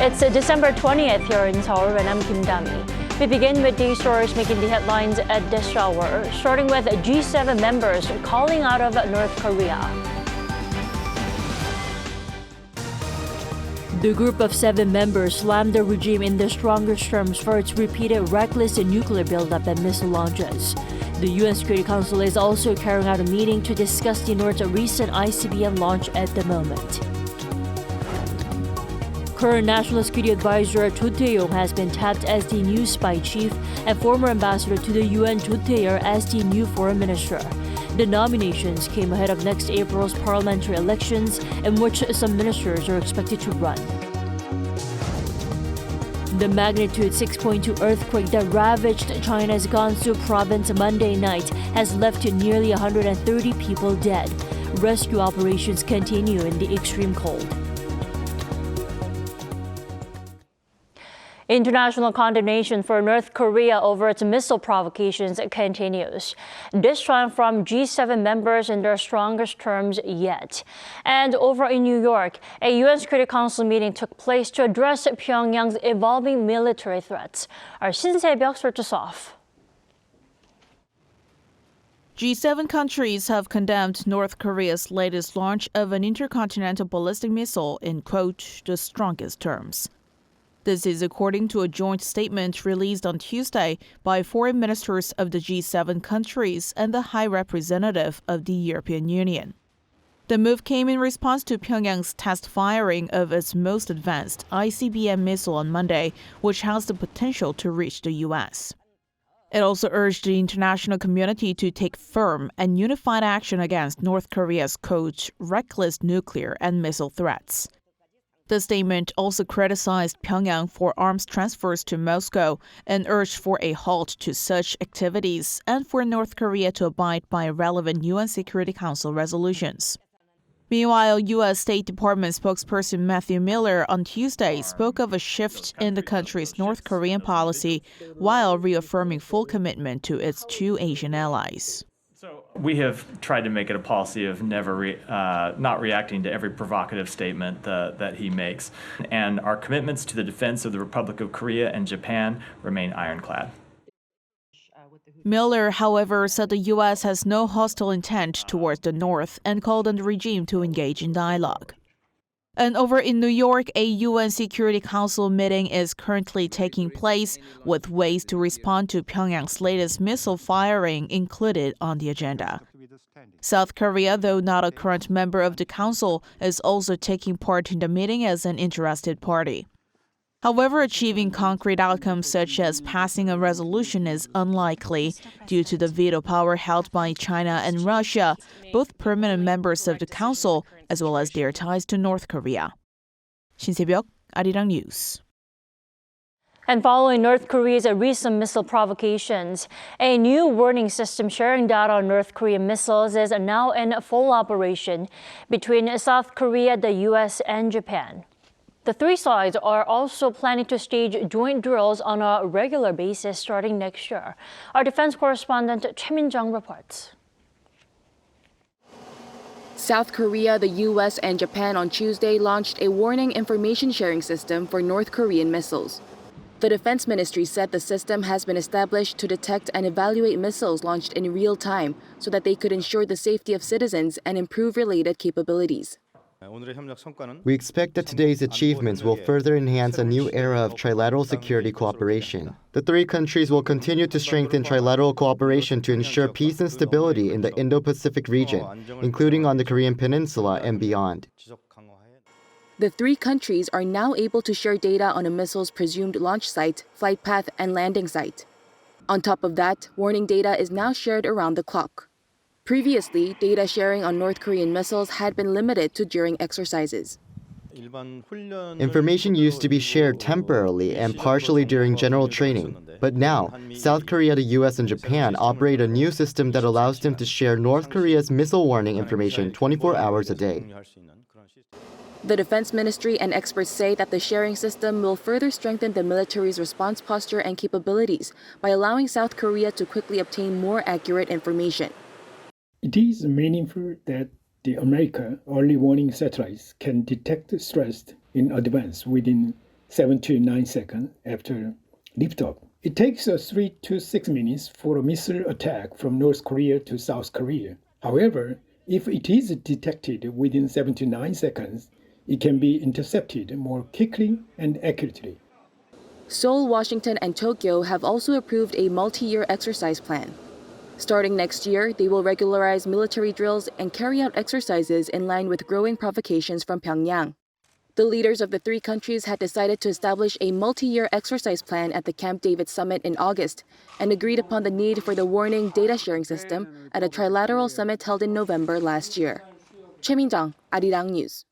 It's December 20th here in Seoul, and I'm Kim Dami. We begin with the stories making the headlines at this hour, starting with G7 members calling out of North Korea. The group of 7 members slammed the regime in the strongest terms for its repeated reckless nuclear buildup and missile launches. The UN Security Council is also carrying out a meeting to discuss the North's recent ICBM launch at the moment. Current National Security Advisor Cho Tae-yong has been tapped as the new spy chief and former ambassador to the UN Cho Tae-yeol as the new foreign minister. The nominations came ahead of next April's parliamentary elections, in which some ministers are expected to run. The magnitude 6.2 earthquake that ravaged China's Gansu province Monday night has left nearly 130 people dead. Rescue operations continue in the extreme cold. International condemnation for North Korea over its missile provocations continues. This time from G7 members in their strongest terms yet. And over in New York, a UN Security Council meeting took place to address Pyongyang's evolving military threats. Our Shin Se-byuk starts us off. G7 countries have condemned North Korea's latest launch of an intercontinental ballistic missile in, quote, the strongest terms. This is according to a joint statement released on Tuesday by foreign ministers of the G7 countries and the High Representative of the European Union. The move came in response to Pyongyang's test firing of its most advanced ICBM missile on Monday, which has the potential to reach the U.S. It also urged the international community to take firm and unified action against North Korea's, quote, reckless nuclear and missile threats. The statement also criticized Pyongyang for arms transfers to Moscow and urged for a halt to such activities and for North Korea to abide by relevant UN Security Council resolutions. Meanwhile, U.S. State Department spokesperson Matthew Miller on Tuesday spoke of a shift in the country's North Korean policy while reaffirming full commitment to its two Asian allies. We have tried to make it a policy of never not reacting to every provocative statement that he makes. And our commitments to the defense of the Republic of Korea and Japan remain ironclad. Miller, however, said the U.S. has no hostile intent towards the North and called on the regime to engage in dialogue. And over in New York, a UN Security Council meeting is currently taking place, with ways to respond to Pyongyang's latest missile firing included on the agenda. South Korea, though not a current member of the Council, is also taking part in the meeting as an interested party. However, achieving concrete outcomes such as passing a resolution is unlikely due to the veto power held by China and Russia, both permanent members of the Council, as well as their ties to North Korea. Shin Se-byuk, Arirang News. And following North Korea's recent missile provocations, a new warning system sharing data on North Korean missiles is now in full operation between South Korea, the U.S., and Japan. The three sides are also planning to stage joint drills on a regular basis starting next year. Our defense correspondent Choi Min-jung reports. South Korea, the U.S., and Japan on Tuesday launched a warning information sharing system for North Korean missiles. The Defense Ministry said the system has been established to detect and evaluate missiles launched in real time so that they could ensure the safety of citizens and improve related capabilities. We expect that today's achievements will further enhance a new era of trilateral security cooperation. The three countries will continue to strengthen trilateral cooperation to ensure peace and stability in the Indo-Pacific region, including on the Korean Peninsula and beyond. The three countries are now able to share data on a missile's presumed launch site, flight path, and landing site. On top of that, warning data is now shared around the clock. Previously, data sharing on North Korean missiles had been limited to during exercises. Information used to be shared temporarily and partially during general training. But now, South Korea, the U.S., and Japan operate a new system that allows them to share North Korea's missile warning information 24 hours a day. The Defense Ministry and experts say that the sharing system will further strengthen the military's response posture and capabilities by allowing South Korea to quickly obtain more accurate information. It is meaningful that the American early warning satellites can detect stress in advance within 7 to 9 seconds after liftoff. It takes 3 to 6 minutes for a missile attack from North Korea to South Korea. However, if it is detected within 7 to 9 seconds, it can be intercepted more quickly and accurately. Seoul, Washington, and Tokyo have also approved a multi-year exercise plan. Starting next year, they will regularize military drills and carry out exercises in line with growing provocations from Pyongyang. The leaders of the three countries had decided to establish a multi-year exercise plan at the Camp David summit in August and agreed upon the need for the warning data sharing system at a trilateral summit held in November last year. Choi Min-jung, Arirang News.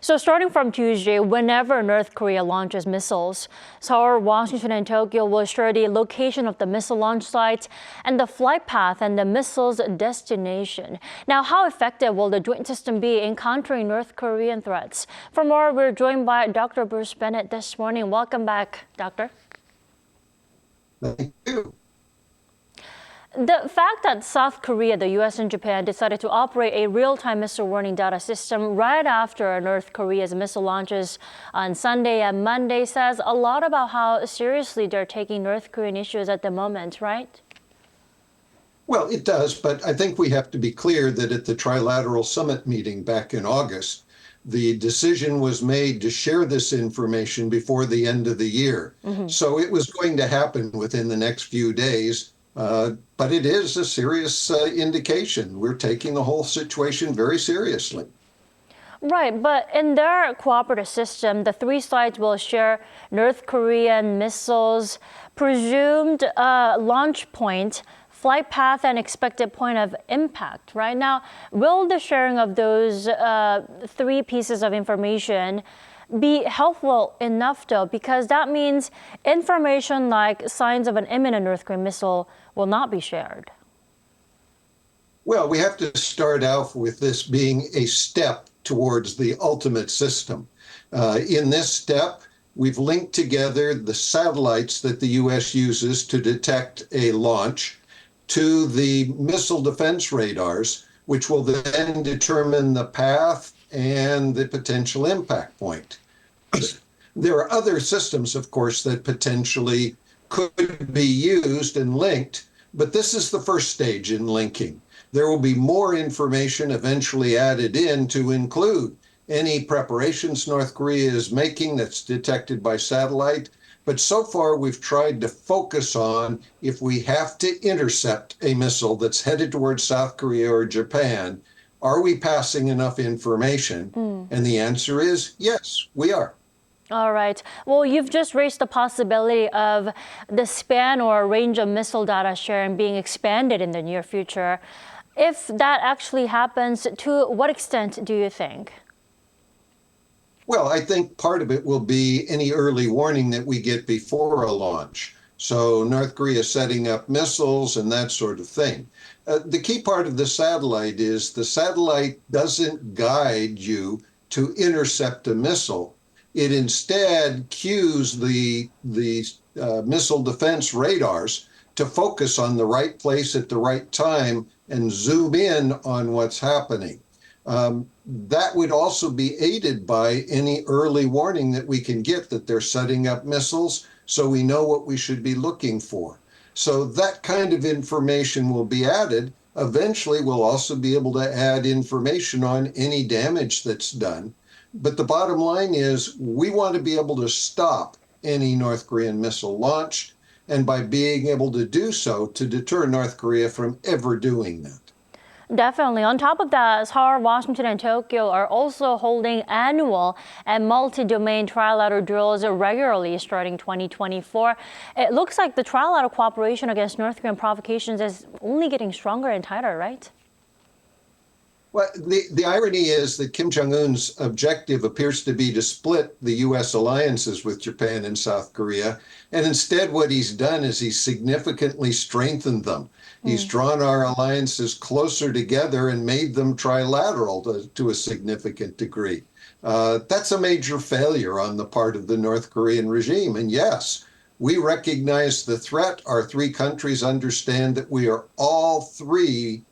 So starting from Tuesday, whenever North Korea launches missiles, Seoul, Washington, and Tokyo will share the location of the missile launch site and the flight path and the missile's destination. Now, how effective will the joint system be in countering North Korean threats? For more, we're joined by Dr. Bruce Bennett this morning. Welcome back, Doctor. Thank you. The fact that South Korea, the U.S., and Japan decided to operate a real-time missile warning data system right after North Korea's missile launches on Sunday and Monday says a lot about how seriously they're taking North Korean issues at the moment, right? Well, it does, but I think we have to be clear that at the trilateral summit meeting back in August, the decision was made to share this information before the end of the year. So it was going to happen within the next few days. But it is a serious indication. We're taking the whole situation very seriously. Right, but in their cooperative system, the three sides will share North Korean missiles, presumed launch point, flight path, and expected point of impact, right? Now, will the sharing of those three pieces of information be helpful enough, though? Because that means information like signs of an imminent North Korean missile will not be shared. Well, we have to start out with this being a step towards the ultimate system. In this step, we've linked together the satellites that the U.S. uses to detect a launch to the missile defense radars, which will then determine the path and the potential impact point. There are other systems, of course, that potentially could be used and linked, but this is the first stage in linking. There will be more information eventually added in to include any preparations North Korea is making that's detected by satellite. But so far, we've tried to focus on if we have to intercept a missile that's headed towards South Korea or Japan, are we passing enough information? And the answer is yes, we are. All right. Well, you've just raised the possibility of the span or range of missile data sharing being expanded in the near future. If that actually happens, to what extent do you think? Well, I think part of it will be any early warning that we get before a launch. So North Korea setting up missiles and that sort of thing. The key part of the satellite is the satellite doesn't guide you to intercept a missile. It instead cues the missile defense radars to focus on the right place at the right time and zoom in on what's happening. That would also be aided by any early warning that we can get that they're setting up missiles, so we know what we should be looking for. So that kind of information will be added. Eventually, we'll also be able to add information on any damage that's done. But the bottom line is we want to be able to stop any North Korean missile launch, and by being able to do so, to deter North Korea from ever doing that. Definitely. On top of that, Seoul, Washington, and Tokyo are also holding annual and multi-domain trilateral drills regularly starting 2024. It looks like the trilateral cooperation against North Korean provocations is only getting stronger and tighter, right? Well, the irony is that Kim Jong-un's objective appears to be to split the U.S. alliances with Japan and South Korea. And instead, what he's done is he's significantly strengthened them. He's drawn our alliances closer together and made them trilateral to a significant degree. That's a major failure on the part of the North Korean regime. And yes, we recognize the threat. Our three countries understand that we are all three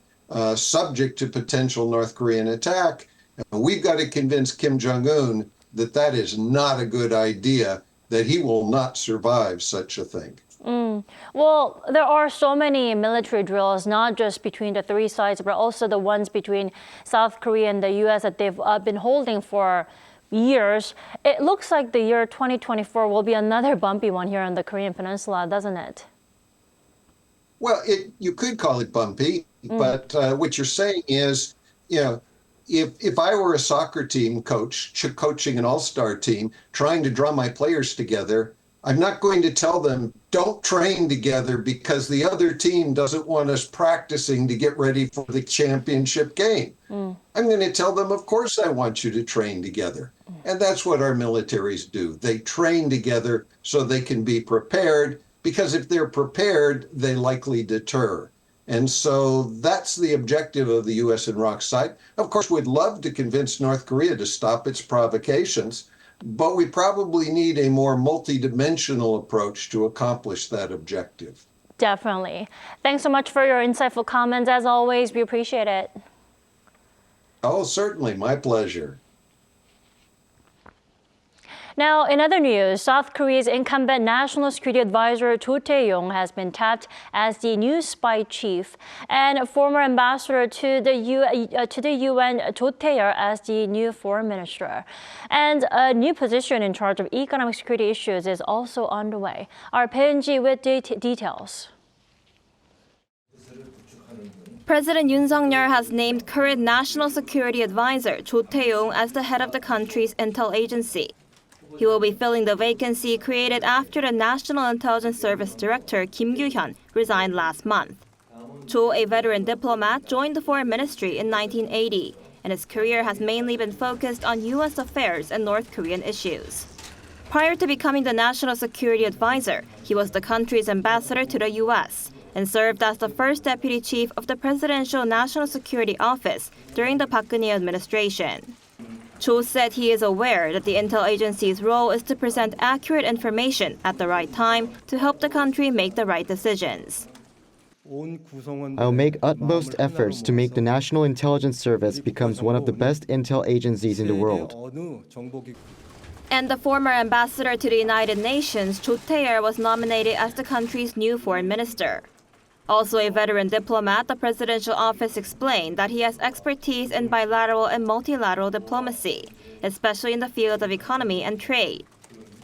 subject to potential North Korean attack. And we've got to convince Kim Jong-un that that is not a good idea, that he will not survive such a thing. Well, there are so many military drills, not just between the three sides, but also the ones between South Korea and the U.S. that they've been holding for years. It looks like the year 2024 will be another bumpy one here on the Korean Peninsula, doesn't it? Well, you could call it bumpy, but what you're saying is, you know, if I were a soccer team coach, coaching an all-star team, trying to draw my players together, I'm not going to tell them, don't train together because the other team doesn't want us practicing to get ready for the championship game. I'm going to tell them, of course, I want you to train together. And that's what our militaries do. They train together so they can be prepared, because if they're prepared, they likely deter. And so that's the objective of the U.S. and ROK side. Of course, we'd love to convince North Korea to stop its provocations, but we probably need a more multidimensional approach to accomplish that objective. Definitely. Thanks so much for your insightful comments. As always, we appreciate it. Oh, certainly. My pleasure. Now, in other news, South Korea's incumbent National Security Advisor Cho Tae-yong has been tapped as the new spy chief, and former ambassador to the UN Cho Tae-yeol as the new foreign minister. And a new position in charge of economic security issues is also underway. Our Pyeonji with details. President Yoon Suk-yeol has named current National Security Advisor Cho Tae-yong as the head of the country's intel agency. He will be filling the vacancy created after the National Intelligence Service Director Kim Kyu-hyun resigned last month. Cho, a veteran diplomat, joined the foreign ministry in 1980, and his career has mainly been focused on U.S. affairs and North Korean issues. Prior to becoming the National Security Advisor, he was the country's ambassador to the U.S. and served as the first deputy chief of the Presidential National Security Office during the Park Geun-hye administration. Cho said he is aware that the intel agency's role is to present accurate information at the right time to help the country make the right decisions. I'll make utmost efforts to make the National Intelligence Service becomes one of the best intel agencies in the world. And the former ambassador to the United Nations, Cho Tae-yeol, was nominated as the country's new foreign minister. Also a veteran diplomat, the presidential office explained that he has expertise in bilateral and multilateral diplomacy, especially in the field of economy and trade.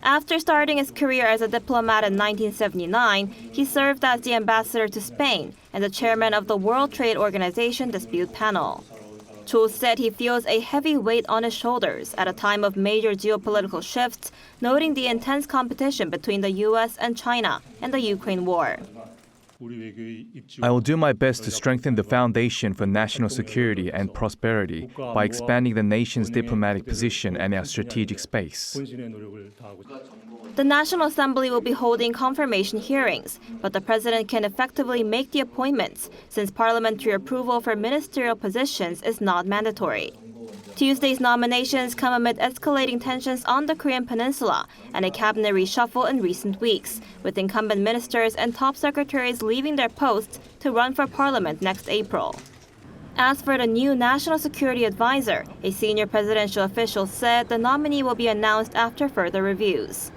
After starting his career as a diplomat in 1979, he served as the ambassador to Spain and the chairman of the World Trade Organization dispute panel. Cho said he feels a heavy weight on his shoulders at a time of major geopolitical shifts, noting the intense competition between the U.S. and China and the Ukraine war. I will do my best to strengthen the foundation for national security and prosperity by expanding the nation's diplomatic position and our strategic space. The National Assembly will be holding confirmation hearings, but the president can effectively make the appointments since parliamentary approval for ministerial positions is not mandatory. Tuesday's nominations come amid escalating tensions on the Korean Peninsula and a cabinet reshuffle in recent weeks, with incumbent ministers and top secretaries leaving their posts to run for parliament next April. As for the new National Security Advisor, a senior presidential official said the nominee will be announced after further reviews.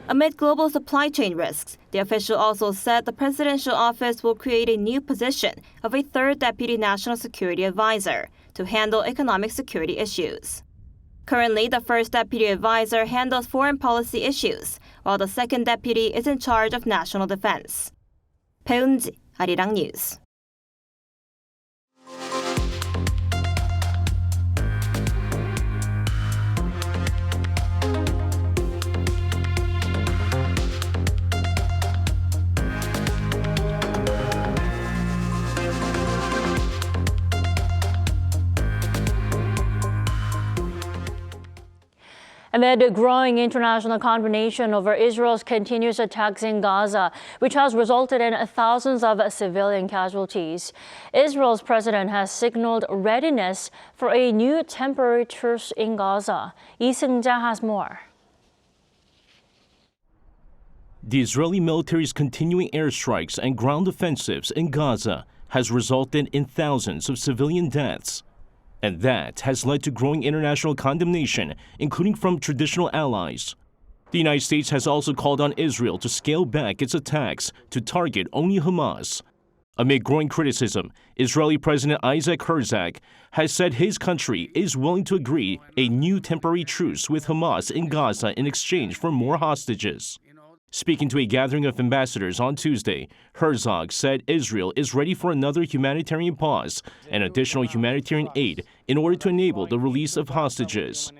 Amid global supply chain risks, the official also said the presidential office will create a new position of a third deputy national security advisor to handle economic security issues. Currently, the first deputy advisor handles foreign policy issues, while the second deputy is in charge of national defense. Pyeonji, Arirang News. Amid a growing international condemnation over Israel's continuous attacks in Gaza, which has resulted in thousands of civilian casualties, Israel's president has signaled readiness for a new temporary truce in Gaza. Lee Seung-ja has more. The Israeli military's continuing airstrikes and ground offensives in Gaza has resulted in thousands of civilian deaths. And that has led to growing international condemnation, including from traditional allies. The United States has also called on Israel to scale back its attacks to target only Hamas. Amid growing criticism, Israeli President Isaac Herzog has said his country is willing to agree a new temporary truce with Hamas in Gaza in exchange for more hostages. Speaking to a gathering of ambassadors on Tuesday, Herzog said Israel is ready for another humanitarian pause and additional humanitarian aid in order to enable the release of hostages.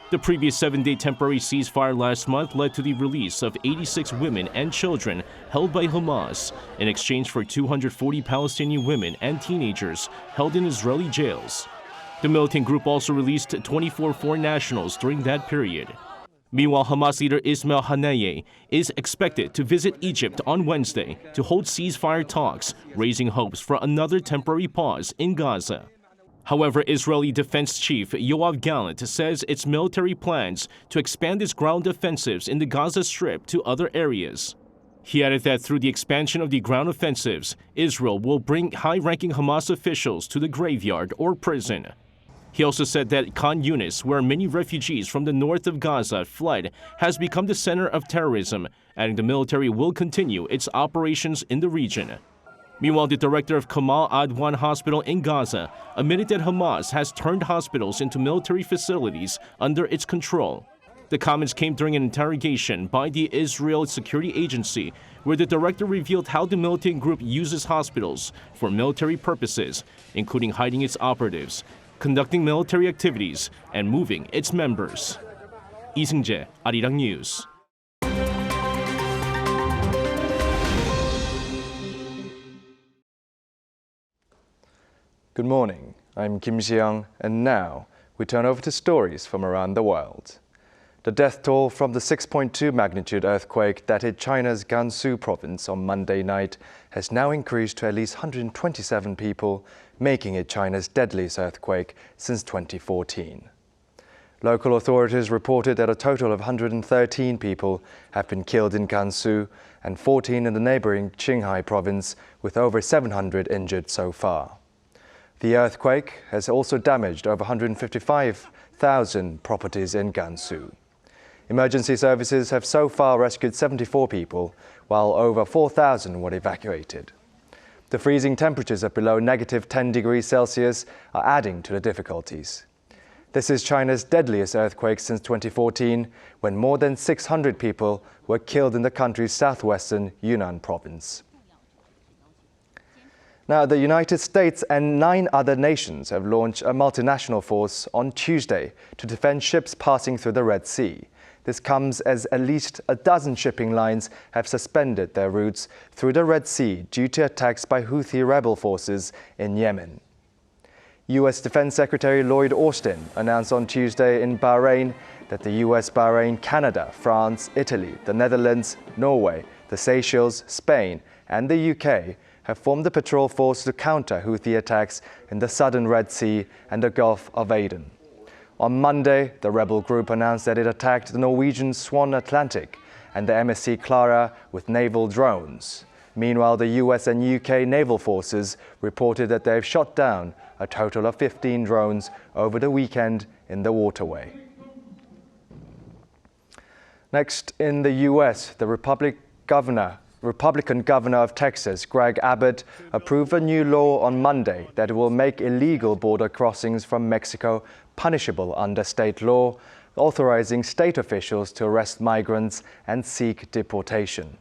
The previous 7-day temporary ceasefire last month led to the release of 86 women and children held by Hamas in exchange for 240 Palestinian women and teenagers held in Israeli jails. The militant group also released 24 foreign nationals during that period. Meanwhile, Hamas leader Ismail Haniyeh is expected to visit Egypt on Wednesday to hold ceasefire talks, raising hopes for another temporary pause in Gaza. However, Israeli Defense Chief Yoav Gallant says its military plans to expand its ground offensives in the Gaza Strip to other areas. He added that through the expansion of the ground offensives, Israel will bring high-ranking Hamas officials to the graveyard or prison. He also said that Khan Yunis, where many refugees from the north of Gaza fled, has become the center of terrorism, adding the military will continue its operations in the region. Meanwhile, the director of Kamal Adwan Hospital in Gaza admitted that Hamas has turned hospitals into military facilities under its control. The comments came during an interrogation by the Israel Security Agency, where the director revealed how the militant group uses hospitals for military purposes, including hiding its operatives, conducting military activities, and moving its members. Lee Seung-jae, Arirang News. Good morning, I'm Kim Si-young, and now we turn over to stories from around the world. The death toll from the 6.2 magnitude earthquake that hit China's Gansu province on Monday night has now increased to at least 127 people, making it China's deadliest earthquake since 2014. Local authorities reported that a total of 113 people have been killed in Gansu and 14 in the neighboring Qinghai province, with over 700 injured so far. The earthquake has also damaged over 155,000 properties in Gansu. Emergency services have so far rescued 74 people, while over 4,000 were evacuated. The freezing temperatures of below -10 degrees Celsius are adding to the difficulties. This is China's deadliest earthquake since 2014, when more than 600 people were killed in the country's southwestern Yunnan province. Now, the United States and 9 other nations have launched a multinational force on Tuesday to defend ships passing through the Red Sea. This comes as at least a dozen shipping lines have suspended their routes through the Red Sea due to attacks by Houthi rebel forces in Yemen. U.S. Defense Secretary Lloyd Austin announced on Tuesday in Bahrain that the U.S., Bahrain, Canada, France, Italy, the Netherlands, Norway, the Seychelles, Spain, and the UK have formed a patrol force to counter Houthi attacks in the southern Red Sea and the Gulf of Aden. On Monday, the rebel group announced that it attacked the Norwegian Swan Atlantic and the MSC Clara with naval drones. Meanwhile, the US and UK naval forces reported that they have shot down a total of 15 drones over the weekend in the waterway. Next, in the US, the Republican governor of Texas, Greg Abbott, approved a new law on Monday that will make illegal border crossings from Mexico punishable under state law, authorizing state officials to arrest migrants and seek deportation.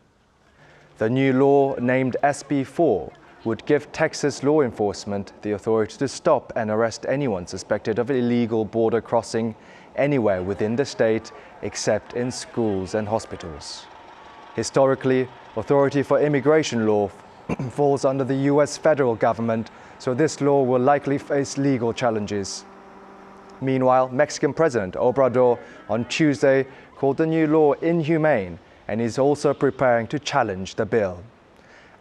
The new law, named SB 4, would give Texas law enforcement the authority to stop and arrest anyone suspected of illegal border crossing anywhere within the state except in schools and hospitals. Historically, authority for immigration law falls under the U.S. federal government, so this law will likely face legal challenges. Meanwhile, Mexican President Obrador on Tuesday called the new law inhumane and is also preparing to challenge the bill.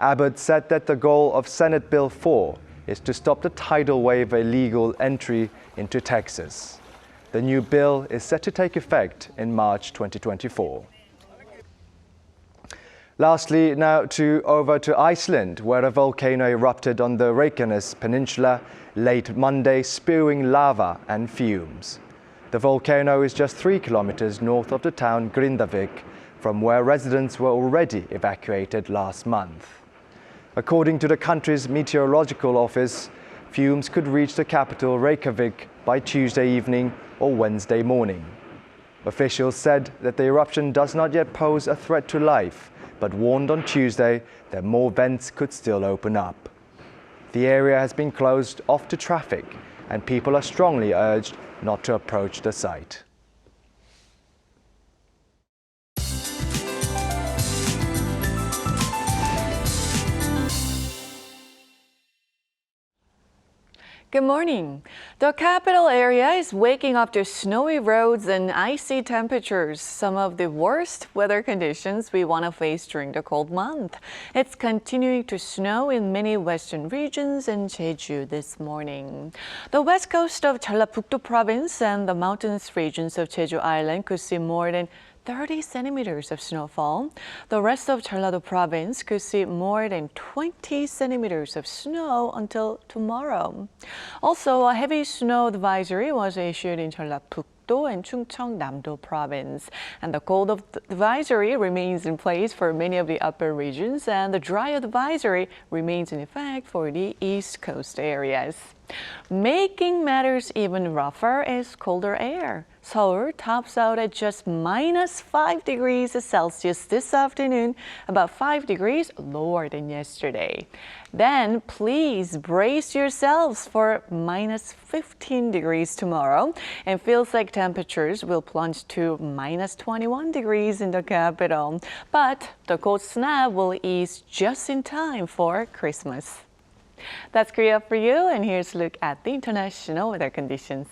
Abbott said that the goal of Senate Bill 4 is to stop the tidal wave of illegal entry into Texas. The new bill is set to take effect in March 2024. Lastly, now over to Iceland, where a volcano erupted on the Reykjanes Peninsula late Monday, spewing lava and fumes. The volcano is just 3 kilometers north of the town Grindavik, from where residents were already evacuated last month. According to the country's meteorological office, fumes could reach the capital Reykjavik by Tuesday evening or Wednesday morning. Officials said that the eruption does not yet pose a threat to life, but warned on Tuesday that more vents could still open up. The area has been closed off to traffic, and people are strongly urged not to approach the site. Good morning. The capital area is waking up to snowy roads and icy temperatures, some of the worst weather conditions we want to face during the cold month. It's continuing to snow in many western regions and Jeju this morning. The west coast of Jeollabuk-do province and the mountainous regions of Jeju Island could see more than 30 centimeters of snowfall. The rest of Jeollado province could see more than 20 centimeters of snow until tomorrow. Also, a heavy snow advisory was issued in Jeollabuk-do and Chungcheong-namdo province. And the cold advisory remains in place for many of the upper regions, and the dry advisory remains in effect for the east coast areas. Making matters even rougher is colder air. Seoul tops out at just -5 degrees Celsius this afternoon, about 5 degrees lower than yesterday. Then please brace yourselves for -15 degrees tomorrow, and feels like temperatures will plunge to -21 degrees in the capital. But the cold snap will ease just in time for Christmas. That's Korea for you, and here's a look at the international weather conditions.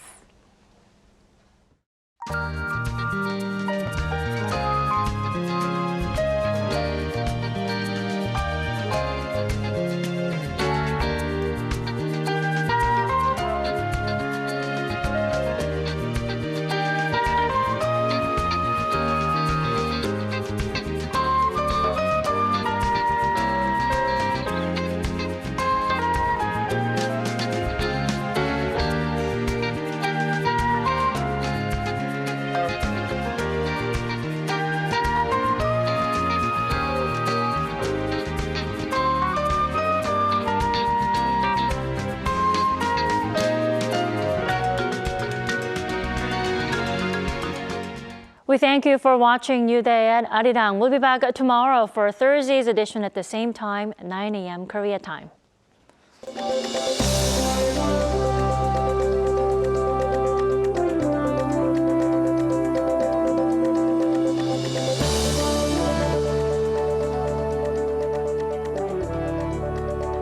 We thank you for watching New Day at Arirang. We'll be back tomorrow for Thursday's edition at the same time, 9 a.m. Korea time.